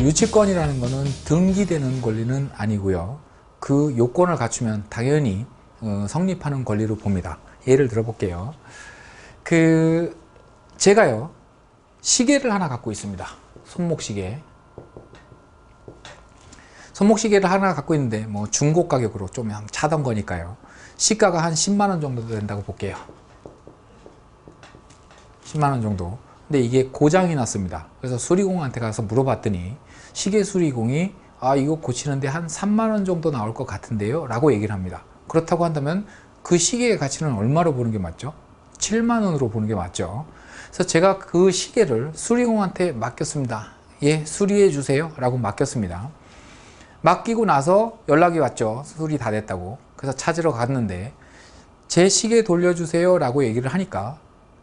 유치권이라는 것은 등기되는 권리는 아니고요. 그 요건을 갖추면 당연히 성립하는 권리로 봅니다. 예를 들어 볼게요. 제가요, 시계를 하나 갖고 있습니다. 손목시계. 손목시계를 하나 갖고 있는데 뭐 중고 가격으로 좀 차던 거니까요. 시가가 한 10만 원 정도 된다고 볼게요. 10만 원 정도. 근데 이게 고장이 났습니다. 그래서 수리공한테 가서 물어봤더니 시계 수리공이 이거 고치는데 한 3만 원 정도 나올 것 같은데요 라고 얘기를 합니다. 그렇다고 한다면 그 시계의 가치는 얼마로 보는 게 맞죠? 7만 원으로 보는 게 맞죠. 그래서 제가 그 시계를 수리공한테 맡겼습니다. 예, 수리해 주세요 라고 맡겼습니다. 맡기고 나서 연락이 왔죠. 수리 다 됐다고. 그래서 찾으러 갔는데 제 시계 돌려주세요 라고 얘기를 하니까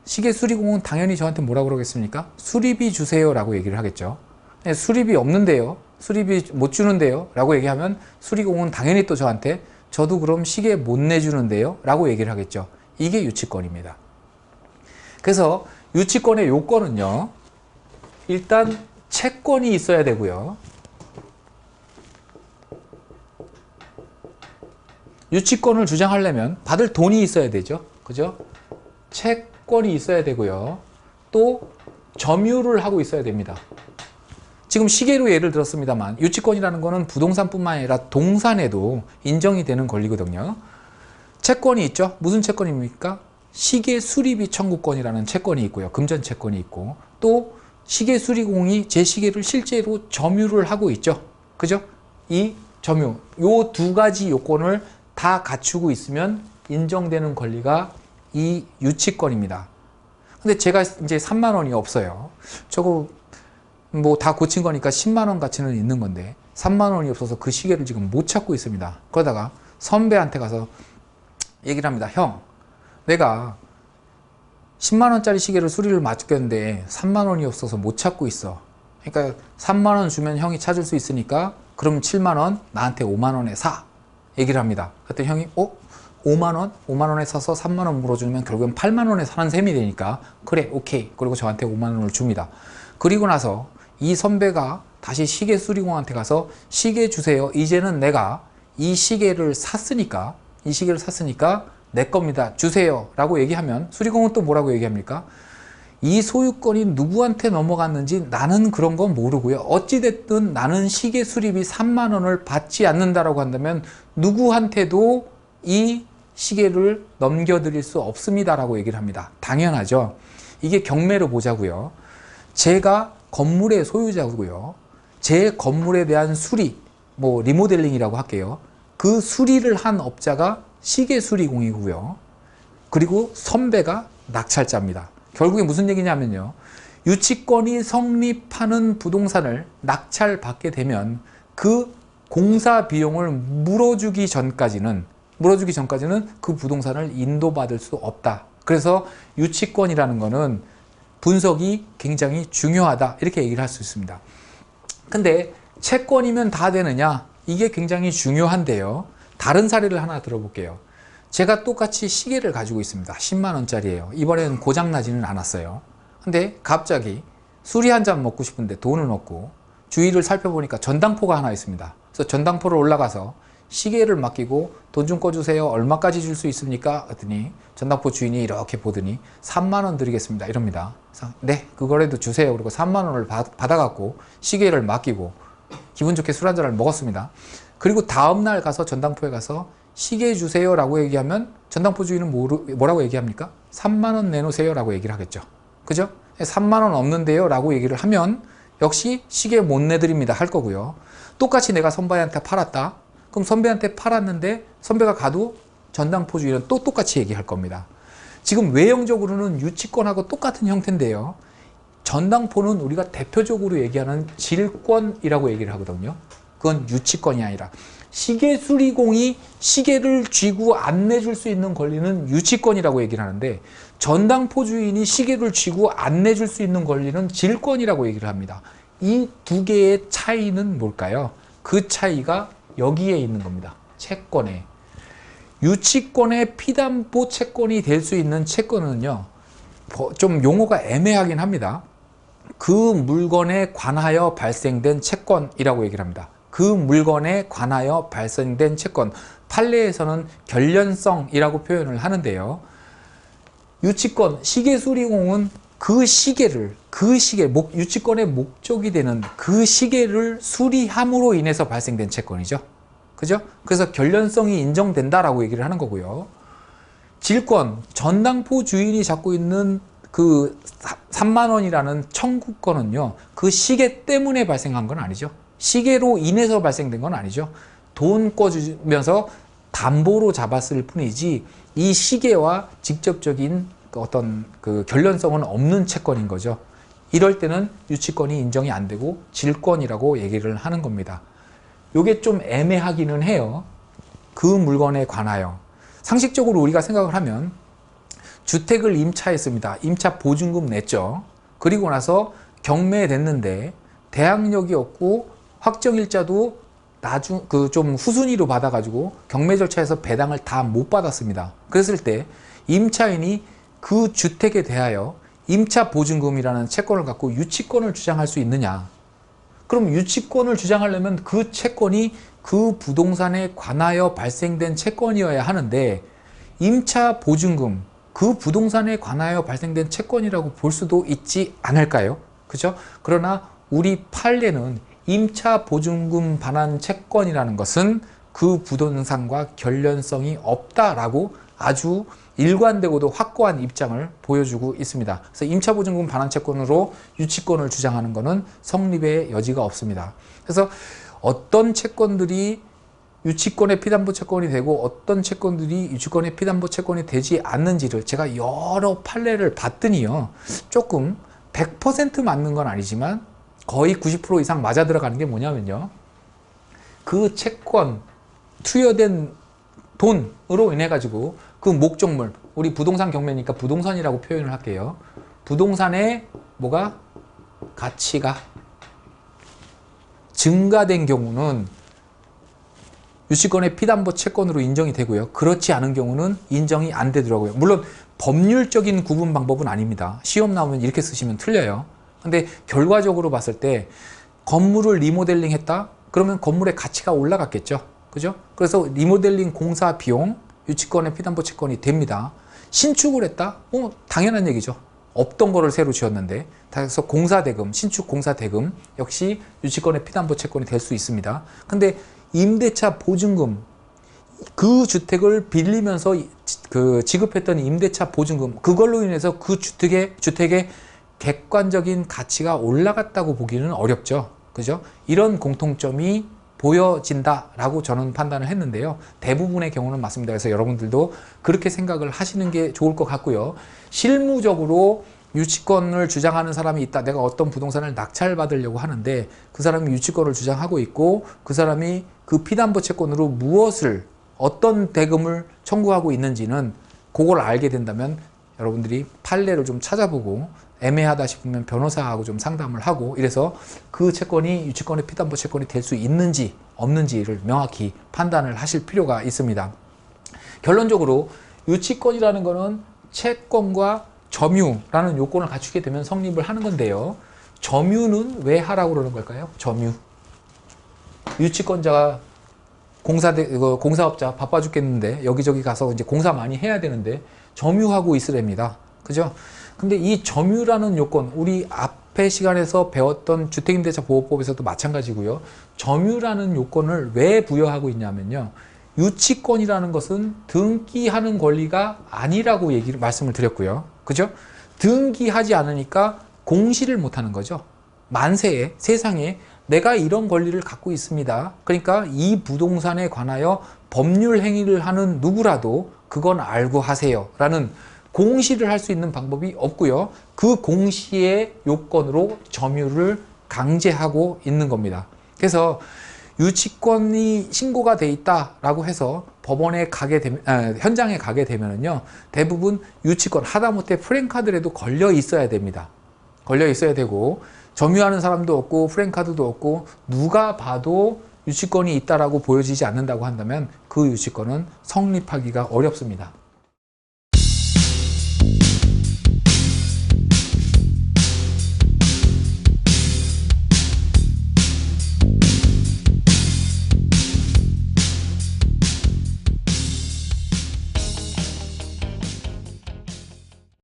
시계 수리공은 당연히 저한테 뭐라고 그러겠습니까? 수리비 주세요 라고 얘기를 하겠죠. 네, 수리비 없는데요, 수리비 못 주는데요 라고 얘기하면 수리공은 당연히 또 저한테 저도 그럼 시계 못 내주는데요 라고 얘기를 하겠죠. 이게 유치권입니다. 그래서 유치권의 요건은요, 일단 채권이 있어야 되고요, 유치권을 주장하려면 받을 돈이 있어야 되죠. 그죠? 채권이 있어야 되고요. 또 점유를 하고 있어야 됩니다. 지금 시계로 예를 들었습니다만 유치권이라는 거는 부동산뿐만 아니라 동산에도 인정이 되는 권리거든요. 채권이 있죠. 무슨 채권입니까? 시계 수리비 청구권이라는 채권이 있고요. 금전 채권이 있고, 또 시계 수리공이 제 시계를 실제로 점유를 하고 있죠. 그죠? 이 점유, 요 두 가지 요건을 다 갖추고 있으면 인정되는 권리가 이 유치권입니다. 근데 제가 이제 3만 원이 없어요. 저거 뭐 다 고친 거니까 10만 원 가치는 있는 건데 3만 원이 없어서 그 시계를 지금 못 찾고 있습니다. 그러다가 선배한테 가서 얘기를 합니다. 형, 내가 10만 원짜리 시계를 수리를 맡겼는데 3만 원이 없어서 못 찾고 있어. 그러니까 3만 원 주면 형이 찾을 수 있으니까 그럼 7만 원 나한테 5만 원에 사. 얘기를 합니다. 그때 형이 5만 원? 5만 원에 사서 3만 원 물어주면 결국엔 8만 원에 사는 셈이 되니까 그래, 오케이. 그리고 저한테 5만 원을 줍니다. 그리고 나서 이 선배가 다시 시계 수리공한테 가서 시계 주세요. 이제는 내가 이 시계를 샀으니까 내 겁니다. 주세요 라고 얘기하면 수리공은 또 뭐라고 얘기합니까? 이 소유권이 누구한테 넘어갔는지 나는 그런 건 모르고요. 어찌됐든 나는 시계 수리비 3만 원을 받지 않는다라고 한다면 누구한테도 이 시계를 넘겨드릴 수 없습니다라고 얘기를 합니다. 당연하죠. 이게 경매로 보자고요. 제가 건물의 소유자고요. 제 건물에 대한 수리, 뭐 리모델링이라고 할게요. 그 수리를 한 업자가 시계 수리공이고요. 그리고 선배가 낙찰자입니다. 결국에 무슨 얘기냐면요, 유치권이 성립하는 부동산을 낙찰받게 되면 그 공사 비용을 물어주기 전까지는 그 부동산을 인도받을 수 없다. 그래서 유치권이라는 거는 분석이 굉장히 중요하다, 이렇게 얘기를 할 수 있습니다. 근데 채권이면 다 되느냐? 이게 굉장히 중요한데요. 다른 사례를 하나 들어볼게요. 제가 똑같이 시계를 가지고 있습니다. 10만 원짜리예요. 이번에는 고장나지는 않았어요. 근데 갑자기 술이 한 잔 먹고 싶은데 돈은 없고, 주위를 살펴보니까 전당포가 하나 있습니다. 그래서 전당포를 올라가서 시계를 맡기고 돈 좀 꺼주세요. 얼마까지 줄 수 있습니까? 했더니 전당포 주인이 이렇게 보더니 3만 원 드리겠습니다. 이럽니다. 그래서 네, 그거라도 주세요. 그리고 3만 원을 받아갖고 시계를 맡기고 기분 좋게 술 한 잔을 먹었습니다. 그리고 다음날 가서 전당포에 가서 시계 주세요 라고 얘기하면 전당포 주인은 뭐라고 얘기합니까? 3만 원 내놓으세요 라고 얘기를 하겠죠. 그죠? 3만 원 없는데요 라고 얘기를 하면 역시 시계 못 내드립니다 할 거고요. 똑같이 내가 선배한테 팔았다. 그럼 선배한테 팔았는데 선배가 가도 전당포 주인은 또 똑같이 얘기할 겁니다. 지금 외형적으로는 유치권하고 똑같은 형태인데요. 전당포는 우리가 대표적으로 얘기하는 질권이라고 얘기를 하거든요. 그건 유치권이 아니라, 시계 수리공이 시계를 쥐고 안 내줄 수 있는 권리는 유치권이라고 얘기를 하는데, 전당포 주인이 시계를 쥐고 안 내줄 수 있는 권리는 질권이라고 얘기를 합니다. 이 두 개의 차이는 뭘까요? 그 차이가 여기에 있는 겁니다. 채권에. 유치권의 피담보 채권이 될 수 있는 채권은요, 좀 용어가 애매하긴 합니다. 그 물건에 관하여 발생된 채권이라고 얘기를 합니다. 그 물건에 관하여 발생된 채권, 판례에서는 결련성이라고 표현을 하는데요. 유치권, 시계수리공은 그 시계를, 유치권의 목적이 되는 그 시계를 수리함으로 인해서 발생된 채권이죠. 그죠? 그래서 결련성이 인정된다라고 얘기를 하는 거고요. 질권, 전당포 주인이 갖고 있는 그 3만 원이라는 청구권은요, 그 시계 때문에 발생한 건 아니죠. 시계로 인해서 발생된 건 아니죠. 돈 꿔주면서 담보로 잡았을 뿐이지 이 시계와 직접적인 어떤 그 결련성은 없는 채권인 거죠. 이럴 때는 유치권이 인정이 안 되고 질권이라고 얘기를 하는 겁니다. 요게 좀 애매하기는 해요. 그 물건에 관하여. 상식적으로 우리가 생각을 하면 주택을 임차했습니다. 임차 보증금 냈죠. 그리고 나서 경매됐는데 대항력이 없고 확정일자도 좀 후순위로 받아가지고 경매 절차에서 배당을 다 못 받았습니다. 그랬을 때 임차인이 그 주택에 대하여 임차 보증금이라는 채권을 갖고 유치권을 주장할 수 있느냐? 그럼 유치권을 주장하려면 그 채권이 그 부동산에 관하여 발생된 채권이어야 하는데 임차 보증금, 그 부동산에 관하여 발생된 채권이라고 볼 수도 있지 않을까요? 그죠? 그러나 우리 판례는 임차 보증금 반환 채권이라는 것은 그 부동산과 결련성이 없다라고 아주 일관되고도 확고한 입장을 보여주고 있습니다. 그래서 임차 보증금 반환 채권으로 유치권을 주장하는 것은 성립의 여지가 없습니다. 그래서 어떤 채권들이 유치권의 피담보 채권이 되고 어떤 채권들이 유치권의 피담보 채권이 되지 않는지를 제가 여러 판례를 봤더니요, 조금 100% 맞는 건 아니지만 거의 90% 이상 맞아 들어가는 게 뭐냐면요, 그 채권 투여된 돈으로 인해 가지고 그 목적물, 우리 부동산 경매니까 부동산이라고 표현을 할게요. 부동산의 뭐가 가치가 증가된 경우는 유치권의 피담보 채권으로 인정이 되고요. 그렇지 않은 경우는 인정이 안 되더라고요. 물론 법률적인 구분 방법은 아닙니다. 시험 나오면 이렇게 쓰시면 틀려요. 근데 결과적으로 봤을 때 건물을 리모델링 했다? 그러면 건물의 가치가 올라갔겠죠. 그죠? 그래서 리모델링 공사 비용, 유치권의 피담보 채권이 됩니다. 신축을 했다? 당연한 얘기죠. 없던 거를 새로 지었는데. 그래서 공사대금, 신축 공사대금 역시 유치권의 피담보 채권이 될 수 있습니다. 근데 임대차 보증금, 그 주택을 빌리면서 지급했던 임대차 보증금, 그걸로 인해서 그 주택의 객관적인 가치가 올라갔다고 보기는 어렵죠. 그죠? 이런 공통점이 보여진다라고 저는 판단을 했는데요. 대부분의 경우는 맞습니다. 그래서 여러분들도 그렇게 생각을 하시는 게 좋을 것 같고요. 실무적으로 유치권을 주장하는 사람이 있다. 내가 어떤 부동산을 낙찰받으려고 하는데 그 사람이 유치권을 주장하고 있고 그 사람이 그 피담보 채권으로 어떤 대금을 청구하고 있는지는 그걸 알게 된다면 여러분들이 판례를 좀 찾아보고 애매하다 싶으면 변호사하고 좀 상담을 하고 이래서 그 채권이 유치권의 피담보 채권이 될 수 있는지 없는지를 명확히 판단을 하실 필요가 있습니다. 결론적으로 유치권이라는 것은 채권과 점유라는 요건을 갖추게 되면 성립을 하는 건데요. 점유는 왜 하라고 그러는 걸까요? 점유. 유치권자가 공사업자 바빠 죽겠는데 여기저기 가서 이제 공사 많이 해야 되는데 점유하고 있으랍니다. 그죠? 근데 이 점유라는 요건, 우리 앞에 시간에서 배웠던 주택임대차보호법에서도 마찬가지고요. 점유라는 요건을 왜 부여하고 있냐면요. 유치권이라는 것은 등기하는 권리가 아니라고 말씀을 드렸고요. 그죠? 등기하지 않으니까 공시를 못하는 거죠. 만세에, 세상에 내가 이런 권리를 갖고 있습니다. 그러니까 이 부동산에 관하여 법률 행위를 하는 누구라도 그건 알고 하세요. 라는 공시를 할 수 있는 방법이 없고요. 그 공시의 요건으로 점유를 강제하고 있는 겁니다. 그래서 유치권이 신고가 돼 있다라고 해서 법원에 현장에 가게 되면은요, 대부분 유치권, 하다못해 프랜카드라도 걸려 있어야 됩니다. 걸려 있어야 되고, 점유하는 사람도 없고, 프랜카드도 없고, 누가 봐도 유치권이 있다라고 보여지지 않는다고 한다면 그 유치권은 성립하기가 어렵습니다.